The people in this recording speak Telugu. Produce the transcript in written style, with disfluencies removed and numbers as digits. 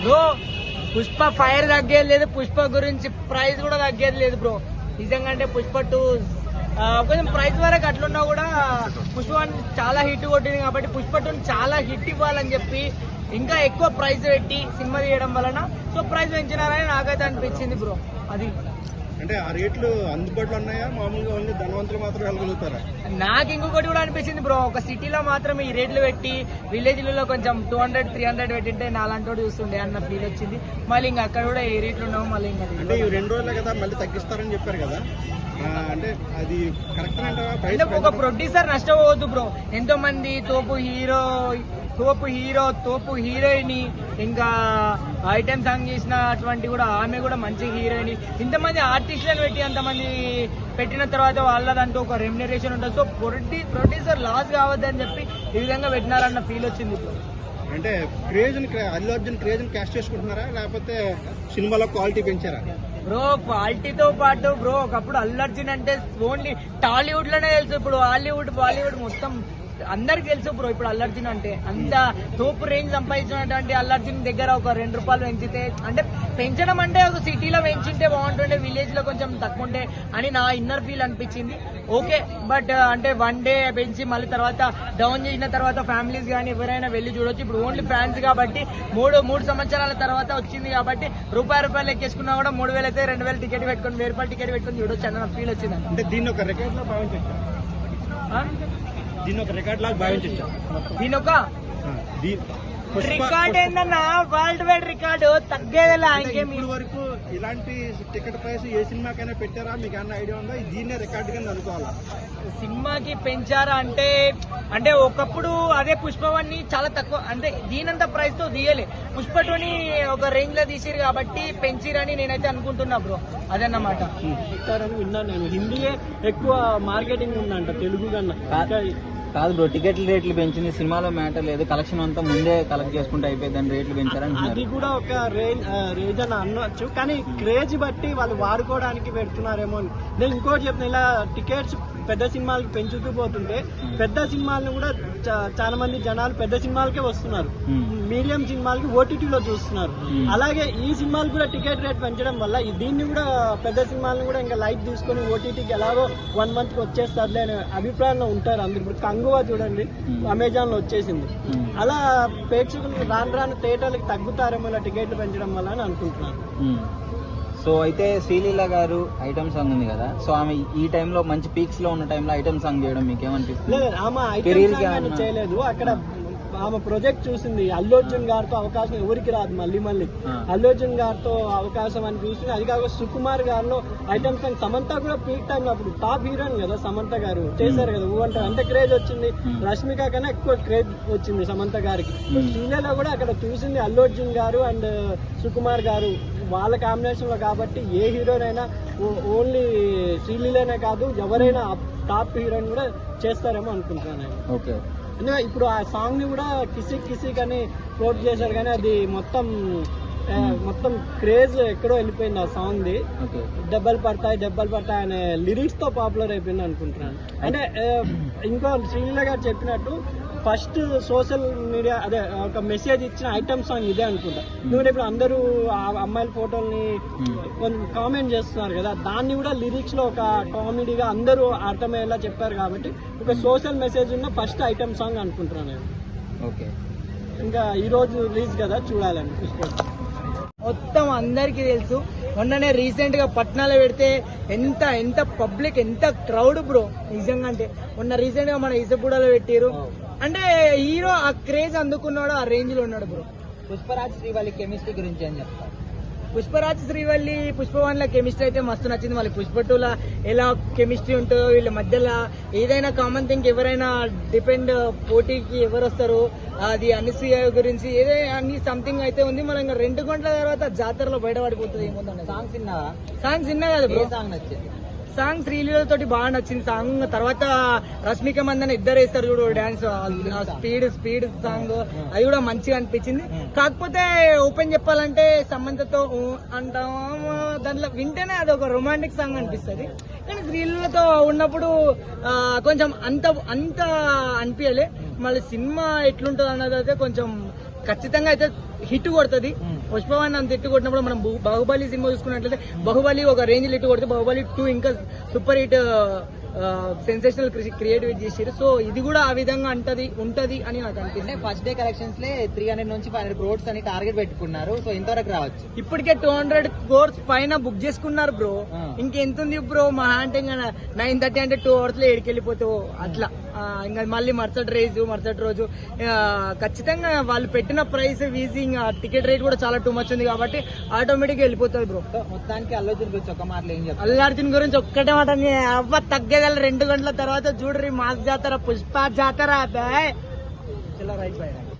బ్రో పుష్ప ఫైర్ తగ్గేది లేదు, పుష్ప గురించి ప్రైస్ కూడా తగ్గేది లేదు బ్రో. నిజంగా అంటే పుష్ప 2 కొంచెం ప్రైస్ వరకు అట్లున్నా కూడా పుష్ప 1 చాలా హిట్ కొట్టింది కాబట్టి పుష్ప 2 చాలా హిట్ ఇవ్వాలని చెప్పి ఇంకా ఎక్కువ ప్రైస్ పెట్టి సినిమా తీయడం వలన సో ప్రైస్ పెంచినారని నాకైతే అనిపించింది బ్రో. అది అంటే ఆ రేట్లు అందుబాటులో ఉన్నాయా, మామూలుగా ఓన్లీ ధనవంతులు మాత్రం వెళ్ళగలుగుతారా? నాకు ఇంకొకటి కూడా అనిపించింది బ్రో, ఒక సిటీలో మాత్రం ఈ రేట్లు పెట్టి విలేజ్లలో కొంచెం 200-300 పెట్టింటే నాలంటోడు చూస్తుండే అన్న ఫీల్ వచ్చింది. మళ్ళీ ఇంకా అక్కడ కూడా ఏ రేట్లు ఉన్నావు మళ్ళీ ఇంకా అంటే ఈ 2 రోజులే కదా మళ్ళీ తగ్గిస్తారని చెప్పారు కదా, అంటే అది కరెక్ట్ అంటే ఒక ప్రొడ్యూసర్ నష్టపోవద్దు బ్రో. ఎంతో మంది తోపు హీరోయిన్ ఇంకా ఐటమ్ సాంగ్ చేసిన అటువంటి కూడా ఆమె కూడా మంచి హీరోయిన్, ఇంతమంది ఆర్టిస్టులను పెట్టి అంతమంది పెట్టిన తర్వాత వాళ్ళదంటూ ఒక రెమ్యునరేషన్ ఉంటుంది. సో ప్రొడ్యూసర్ లాస్ కావద్దని చెప్పి ఈ విధంగా పెట్టినారన్న ఫీల్ వచ్చింది బ్రో. అంటే అల్లు అర్జున్ క్రేజ్ క్యాష్ చేసుకుంటున్నారా లేకపోతే సినిమాలో క్వాలిటీ పెంచారా? బ్రో క్వాలిటీతో పాటు బ్రో ఒకప్పుడు అల్లు అర్జున్ అంటే ఓన్లీ టాలీవుడ్ లోనే తెలుసు, ఇప్పుడు హాలీవుడ్ బాలీవుడ్ మొత్తం అందరికి తెలుసు బ్రో. ఇప్పుడు అల్లు అర్జున్ అంటే అంత తోపు రేంజ్ సంపాదించినటువంటి అల్లు అర్జున్ దగ్గర ఒక 2 రూపాయలు పెంచితే అంటే పెంచడం అంటే ఒక సిటీలో పెంచింటే బాగుంటుండే, విలేజ్ లో కొంచెం తక్కువ ఉంటే అని నా ఇన్నర్ ఫీల్ అనిపించింది. ఓకే బట్ అంటే 1 డే పెంచి మళ్ళీ తర్వాత డౌన్ చేసిన తర్వాత ఫ్యామిలీస్ కానీ ఎవరైనా వెళ్ళి చూడొచ్చు. ఇప్పుడు ఓన్లీ ఫ్యాన్స్ కాబట్టి 3 సంవత్సరాల తర్వాత వచ్చింది కాబట్టి రూపాయలు ఎక్కేసుకున్నా కూడా 3,000 అయితే 2,000 టికెట్ పెట్టుకుని 1,000 రూపాయలు టికెట్ పెట్టుకుని చూడొచ్చు అన్న ఫీల్ వచ్చింది. అంటే దీన్ని ఒక రికార్డ్ లో భావించచ్చు, దీన్ని ఒక రికార్డ్ లాగా భావించచ్చు. దీని ఒక రికార్డ్ ఏందన్నా, వరల్డ్ వైడ్ రికార్డు తగ్గేదిలా. ఇప్పుడు వరకు ఇలాంటి టికెట్ ప్రైస్ ఏ సినిమాకైనా పెట్టారా? మీకు అన్న ఐడియా ఉందా? దీన్నే రికార్డ్ కింద అనుకోవాలా? సినిమాకి పెంచారా అంటే ఒకప్పుడు అదే పుష్ప 1 చాలా తక్కువ అంటే దీనంత ప్రైస్ తో తీయలే, పుష్ప 2 ఒక రేంజ్ లో తీసిరు కాబట్టి పెంచిరని నేనైతే అనుకుంటున్నా బ్రో. అదన్నమాట. విన్నాను నేను, హిందీయే ఎక్కువ మార్కెటింగ్ ఉందంట తెలుగు కన్నా. కాదు బ్రో, టికెట్ల రేట్లు పెంచింది సినిమాలో మ్యాటర్ లేదు, కలెక్షన్ అంతా ముందే కలెక్ట్ చేసుకుంటే అయిపోయిందని రేట్లు పెంచారని అది కూడా ఒక రేంజ్ అని అనొచ్చు, కానీ క్రేజ్ బట్టి వాళ్ళు వాడుకోవడానికి పెడుతున్నారేమో అని. నేను ఇంకోటి చెప్తున్నా, ఇలా టికెట్స్ పెద్ద సినిమాలకి పెంచుతూ పోతుంటే పెద్ద సినిమాలను కూడా చాలా మంది జనాలు పెద్ద సినిమాలకే వస్తున్నారు, మీడియం సినిమాలకి ఓటీటీలో చూస్తున్నారు. అలాగే ఈ సినిమాలు కూడా టికెట్ రేట్ పెంచడం వల్ల దీన్ని కూడా పెద్ద సినిమాలను కూడా ఇంకా లైట్ తీసుకొని ఓటీటీకి ఎలాగో 1 మంత్కి వచ్చేస్తారులే అనే అభిప్రాయంలో ఉంటారు అందరు. ఇప్పుడు కంగువా చూడండి అమెజాన్ లో వచ్చేసింది. అలా ప్రేక్షకులు రాను థియేటర్లకు తగ్గుతారేమో ఇలా టికెట్లు పెంచడం వల్ల అని అనుకుంటున్నాను. సో అయితే శ్రీలీల గారు ఐటమ్ సాంగ్ ఉంది కదా, సో ఆమె ఈ టైంలో మంచి పీక్స్ లో ఉన్న టైంలో ఐటమ్ సాంగ్ చేయడం మీకు ఏమనిపిస్తుంది? లేదు, ఆమె ఐటమ్ సాంగ్ చేయలేదు, అక్కడ ఆమె ప్రాజెక్ట్ చూసింది. అల్లు అర్జున్ గారితో అవకాశం ఎవరికి రాదు, మళ్ళీ అల్లు అర్జున్ గారితో అవకాశం అని చూసింది. అది కాక సుకుమార్ గారిలో ఐటమ్ సాంగ్, సమంత కూడా పీక్ టైమ్ లో అప్పుడు టాప్ హీరోయిన్ కదా సమంత గారు, చేశారు కదా ఊరంటారు, అంత క్రేజ్ వచ్చింది. రష్మిక కన్నా ఎక్కువ క్రేజ్ వచ్చింది సమంత గారికి. శ్రీలీల కూడా అక్కడ చూసింది అల్లు అర్జున్ గారు అండ్ సుకుమార్ గారు వాళ్ళ కాంబినేషన్ లో కాబట్టి ఏ హీరోయిన్ ఓన్లీ శ్రీలీలనే కాదు ఎవరైనా టాప్ హీరోయిన్ కూడా చేస్తారేమో అనుకుంటున్నాను. ఓకే, ఇప్పుడు ఆ సాంగ్ ని కూడా కిసి అని కోట్ చేశారు, కానీ అది మొత్తం క్రేజ్ ఎక్కడో వెళ్ళిపోయింది ఆ సాంగ్ ది. దెబ్బలు పడతాయి అనే లిరిక్స్ తో పాపులర్ అయిపోయింది అనుకుంటున్నాను. అంటే ఇంకో శ్రీలీల గారు చెప్పినట్టు ఫస్ట్ సోషల్ మీడియా అదే ఒక మెసేజ్ ఇచ్చిన ఐటమ్ సాంగ్ ఇదే అనుకుంటా. ఎందుకంటే ఇప్పుడు అందరూ ఆ అమ్మాయిల ఫోటోల్ని కామెంట్ చేస్తున్నారు కదా, దాన్ని కూడా లిరిక్స్ లో ఒక కామెడీగా అందరూ అర్థమయ్యేలా చెప్పారు కాబట్టి ఒక సోషల్ మెసేజ్ ఉన్న ఫస్ట్ ఐటమ్ సాంగ్ అనుకుంటున్నాను నేను. ఓకే, ఇంకా ఈ రోజు రిలీజ్ కదా, చూడాలని మొత్తం అందరికి తెలుసు. మొన్ననే రీసెంట్ గా పట్నాలో పెడితే ఎంత పబ్లిక్ ఎంత క్రౌడ్ బ్రో నిజంగా. అంటే మొన్న రీసెంట్ గా మన ఇసపూడలో పెట్టారు అంటే హీరో ఆ క్రేజ్ అందుకున్నాడు, ఆ రేంజ్ లో ఉన్నాడు బ్రో. పుష్పరాజ్ శ్రీవల్లి కెమిస్ట్రీ గురించి ఏం చెప్తారు? పుష్పరాజ్ శ్రీవల్లి పుష్ప 1 లో కెమిస్ట్రీ అయితే మస్తు నచ్చింది. మళ్ళీ పుష్ప 2 లో ఎలా కెమిస్ట్రీ ఉంటుందో వీళ్ళ మధ్యలో ఏదైనా కామన్ థింగ్, ఎవరైనా డిపెండ్ పోటీకి ఎవరు వస్తారు అది అనసూయ గురించి ఏదో అన్ని సంథింగ్ అయితే ఉంది. మనం ఇంకా 2 గంటల తర్వాత జాతరలో బయటపడిపోతుంది ఏముందండి. సాంగ్స్ ఇన్నా కదా బ్రో. సాంగ్ నచ్చింది, సాంగ్ శ్రీలీల తోటి బాగా నచ్చింది సాంగ్. తర్వాత రష్మిక మందన ఇద్దరు వేస్తారు చూడు డాన్స్, స్పీడ్ సాంగ్ అది కూడా మంచిగా అనిపించింది. కాకపోతే ఓపెన్ చెప్పాలంటే సమంతతో అంటాం దాంట్లో వింటేనే అది ఒక రొమాంటిక్ సాంగ్ అనిపిస్తుంది, కానీ శ్రీలీలతో ఉన్నప్పుడు కొంచెం అంత అనిపించలే. మళ్ళీ సినిమా ఎట్లుంటుంది అన్నది అయితే కొంచెం ఖచ్చితంగా అయితే హిట్ కొడుతుంది. పుష్పవన్ అంత ఇట్టు కొట్టినప్పుడు మనం బాహుబలి సినిమా చూసుకున్నట్లయితే బాహుబలి ఒక రేంజ్ ఇట్టు కొడితే బాహుబలి 2 ఇంకా సూపర్ హిట్ సెన్సేషనల్ క్రియేటివ్ చేసారు. సో ఇది కూడా ఆ విధంగా ఉంటది అని నాకు అనిపిస్తుంది. ఫస్ట్ డే కలెక్షన్స్ లే 300 నుంచి 500 crores అని టార్గెట్ పెట్టుకున్నారు. సో ఇంతవరకు రావచ్చు. ఇప్పటికే 200 crores పైన బుక్ చేసుకున్నారు బ్రో. ఇంకెంత ఉంది బ్రో? మా అంటే 9:30 అంటే 2 hours లో ఏడికెళ్ళిపోతావు అట్లా. ఇంకా మళ్ళీ మరుసటి రోజు ఖచ్చితంగా వాళ్ళు పెట్టిన ప్రైస్ వీజింగ్ టికెట్ రేట్ కూడా చాలా టూ మచ్ ఉంది కాబట్టి ఆటోమేటిక్ గా వెళ్ళిపోతుంది బ్రో. మొత్తానికి అల్లు అర్జున్ గురించి ఒక మాటలు ఏం చెప్తారు? అల్లు అర్జున్ గురించి ఒక్కటే మాట, అవ్వ తగ్గేదాల 2 గంటల తర్వాత చూడరి మాస్ జాతర పుష్ప జాతర. Right bye.